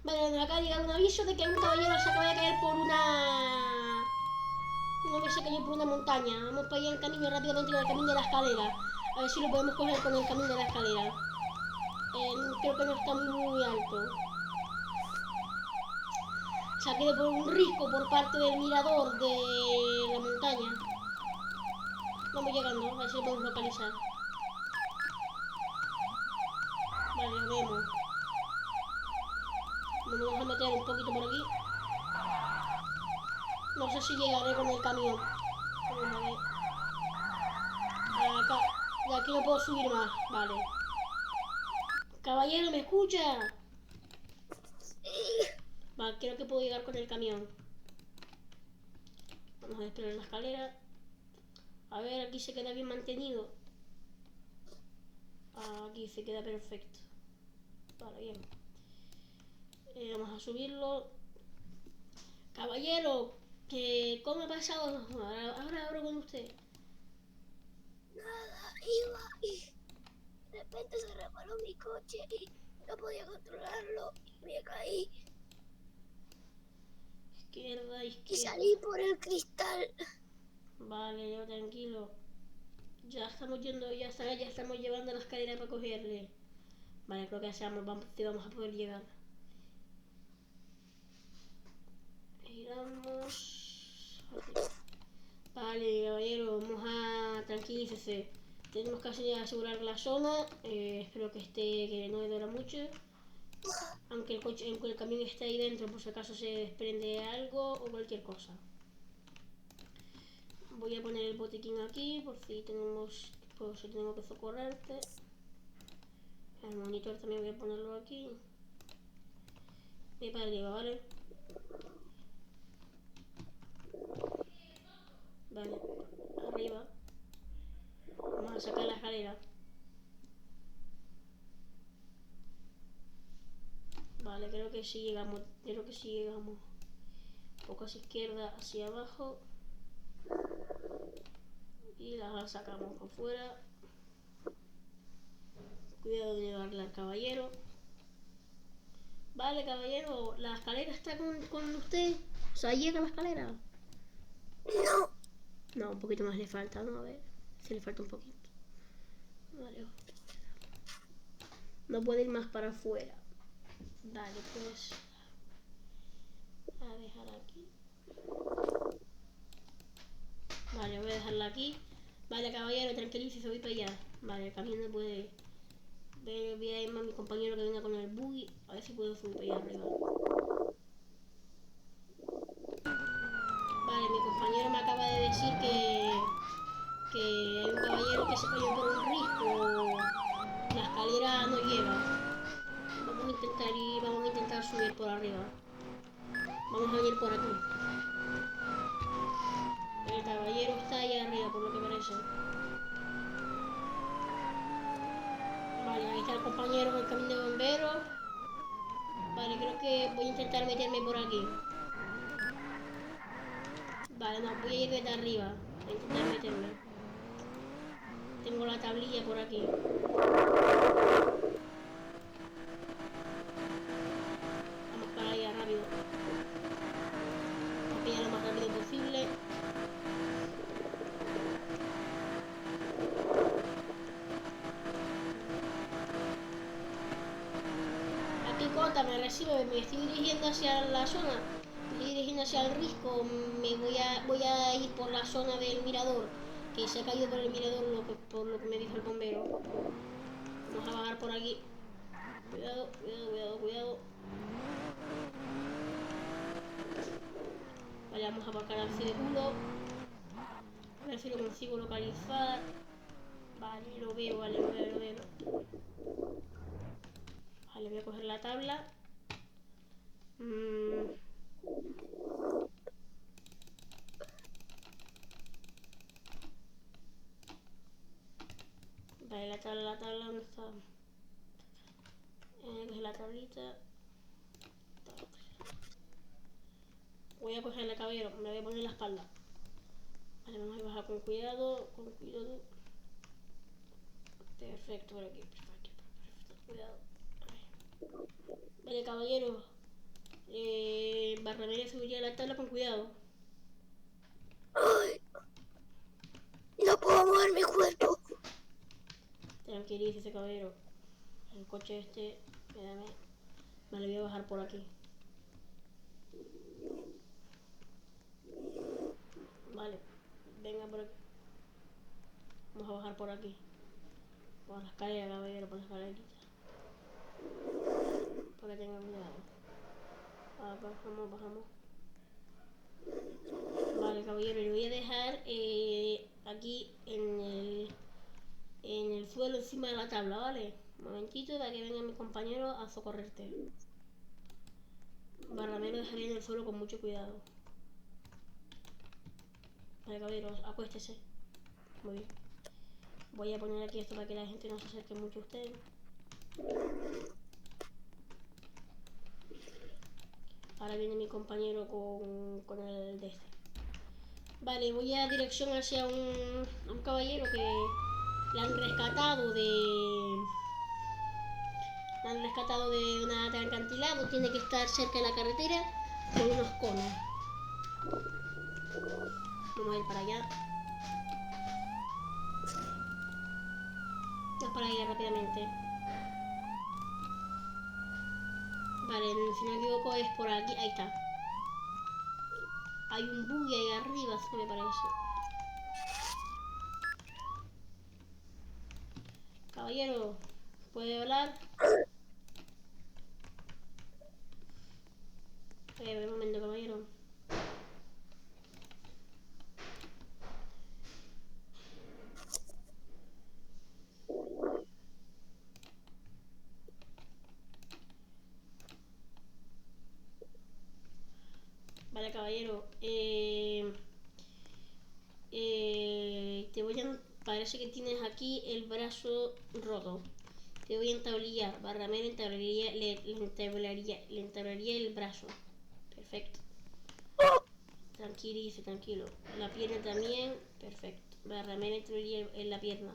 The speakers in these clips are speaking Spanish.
Vale, nos acaba de llegar un aviso de que un caballero se acaba de caer por una... Un hombre se cayó por una montaña. Vamos para allá en camino rápidamente con el camino de la escalera. A ver si lo podemos coger con el camino de la escalera. Creo que no está muy alto. Se ha quedado por un risco por parte del mirador de la montaña. Vamos llegando, a ver si lo podemos localizar. Vale, lo vemos. Nos vamos a meter un poquito por aquí. No sé si llegaré con el camión. Vamos a ver. Acá. De aquí no puedo subir más. Vale. Caballero, ¿me escucha? Vale, creo que puedo llegar con el camión. Vamos a esperar la escalera. A ver, aquí se queda bien mantenido. Aquí se queda perfecto. Vale, bien. Vamos a subirlo. Caballero, ¿cómo ha pasado? Ahora hablo con usted. Nada, iba y de repente se reparó mi coche y no podía controlarlo y me caí Izquierda, y izquierda. salí por el cristal. Vale, yo tranquilo. Ya estamos yendo, ya estamos llevando la escalera para cogerle. Vale, creo que vamos a poder llegar. Giramos. Vale, caballero, vamos a tranquilícese. Tenemos que asegurar la zona. Espero que no me duela mucho. Aunque el camión esté ahí dentro, por si acaso se desprende algo o cualquier cosa. Voy a poner el botiquín aquí por si tenemos que socorrerte. El monitor también voy a ponerlo aquí. Y para arriba, ¿vale? Vale, arriba. Vamos a sacar la escalera. Vale, creo que sí llegamos. Un poco hacia izquierda, hacia abajo. Y la sacamos por fuera. Cuidado de llevarla al caballero. Vale, caballero, la escalera está con usted. O sea, llega la escalera. No, No, un poquito más le falta, ¿no? A ver, si le falta un poquito. Vale. No puede ir más para afuera. Vale, pues. A dejar aquí. Vale, voy a dejarla aquí. Vale, caballero, tranquilícese, voy para allá. Vale, el camión no puede. Voy a ir más a mi compañero que venga con el buggy. A ver si puedo subir para allá arriba. Vale, mi compañero me acaba de decir que hay un caballero que se cayó por un risco. La escalera no lleva. Vamos a intentar subir por arriba. Vamos a venir por aquí. El caballero está allá arriba, por lo que parece. Vale, ahí está el compañero con el camión de bomberos. Vale, creo que voy a intentar meterme por aquí. Vale, no, voy a ir desde arriba. A intentar meterme. Tengo la tablilla por aquí. Vamos para allá rápido. Vamos a pillar lo más rápido posible. Aquí Cota me recibe, me estoy dirigiendo hacia la zona. Me estoy dirigiendo hacia el risco. Voy a ir por la zona del mirador. Que se ha caído por el mirador por lo que me dijo el bombero. Vamos a bajar por aquí. Cuidado, cuidado, cuidado, cuidado. Vale, vamos a aparcar así de culo. A ver si lo consigo localizar. Vale, lo veo, vale, lo veo, lo veo. Vale, voy a coger la tabla. Vale, la tabla, ¿dónde está? Coger la tablita. Voy a coger el caballero, me voy a poner en la espalda. Vale, vamos a bajar con cuidado, con cuidado. Perfecto, por aquí, perfecto, cuidado. Vale, caballero, Barrameda subiría a la tabla con cuidado. Ay, no puedo mover mi cuerpo. Tranquilícese, caballero. El coche este, espérame, me lo voy a bajar por aquí. Vale, venga por aquí. Vamos a bajar por aquí. Por la escalera, caballero, por la escalerita. Para que tenga cuidado. Bajamos. Vale, caballero, le voy a dejar aquí en el suelo encima de la tabla, ¿vale? Un momentito para que venga mi compañero a socorrerte. Barramelo dejaría en el suelo con mucho cuidado. Vale, caballero, acuéstese. Muy bien. Voy a poner aquí esto para que la gente no se acerque mucho a usted. Ahora viene mi compañero con el de este. Vale, voy a dirección hacia un caballero que le han rescatado de un acantilado. Tiene que estar cerca de la carretera con unos conos. Vamos a ir para allá. Vamos para allá rápidamente. Vale, si no me equivoco es por aquí. Ahí está. Hay un buggy ahí arriba, así me parece. Caballero, ¿puede hablar? Un momento, caballero. Vale, caballero. Te voy a... Parece que tienes aquí el brazo roto. Te voy a entablillar. Barramelo le entablaría el brazo. Perfecto. Tranquilo. La pierna también. Perfecto. Barramelo entablaría en la pierna.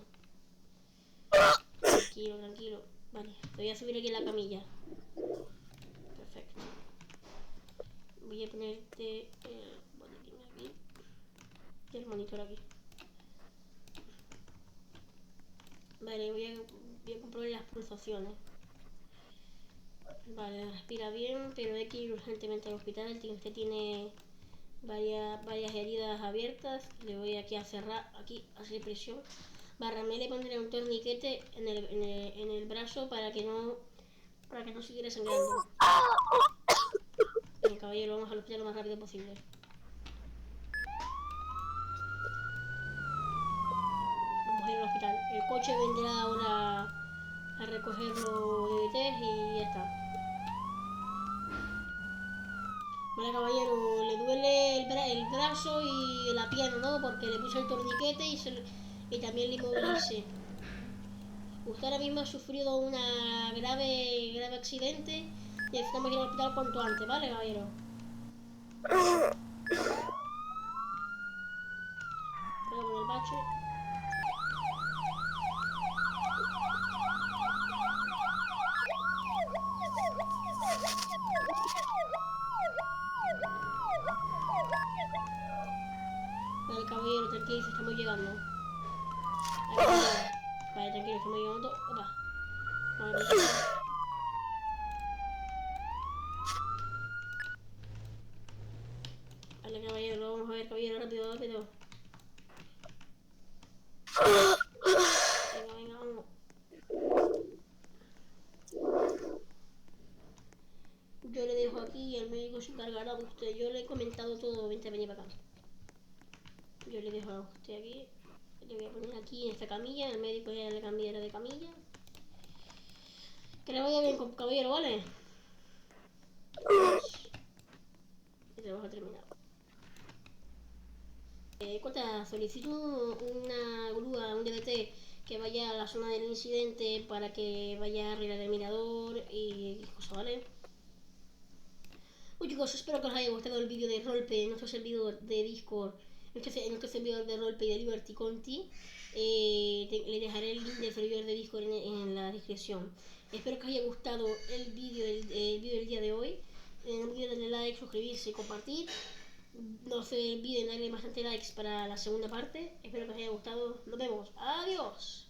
Tranquilo. Vale, te voy a subir aquí en la camilla. Perfecto. Voy a ponerte el boletín aquí y el monitor aquí. Vale, voy a comprobar las pulsaciones. Vale, respira bien, pero hay que ir urgentemente al hospital. Usted tiene varias heridas abiertas. Le voy aquí a cerrar, aquí a hacer presión. Barramé le pondré un torniquete en el brazo para que no siguiera sangrando. Bien, caballero, vamos al hospital lo más rápido posible. Vamos a ir al hospital. El coche vendrá ahora a recoger los DVTs y ya está. Vale, caballero, le duele el brazo y la pierna, ¿no? Porque le puse el torniquete y también le inmovilicé. Usted ahora mismo ha sufrido una grave accidente y necesitamos ir al hospital cuanto antes, ¿vale, caballero? Cuidado con el bache. Vale, caballero, tranquilo, estamos llegando. Vale, tranquilo, estamos llegando. Opa. Vale, vale, caballero, vamos a ver, caballero, rápido. Venga, vamos. Yo le dejo aquí y el médico se encargará de usted. Yo le he comentado todo, vente, vení para acá. Yo le dejo a usted aquí. Le voy a poner aquí en esta camilla. El médico ya le cambiará de camilla. Que le vaya bien, caballero, ¿vale? El trabajo terminado. Cota, solicito una grúa, un DVT que vaya a la zona del incidente para que vaya a arreglar el mirador y cosas, ¿vale? Oye, chicos, espero que os haya gustado el vídeo de roleplay en nuestro servidor de Discord, en nuestro servidor de roleplay de Liberty Conti. Le dejaré el link del servidor de Discord en la descripción. Espero que os haya gustado el vídeo del día de hoy. No olviden darle like, suscribirse y compartir. No se olviden darle bastante likes para la segunda parte. Espero que os haya gustado. Nos vemos. Adiós.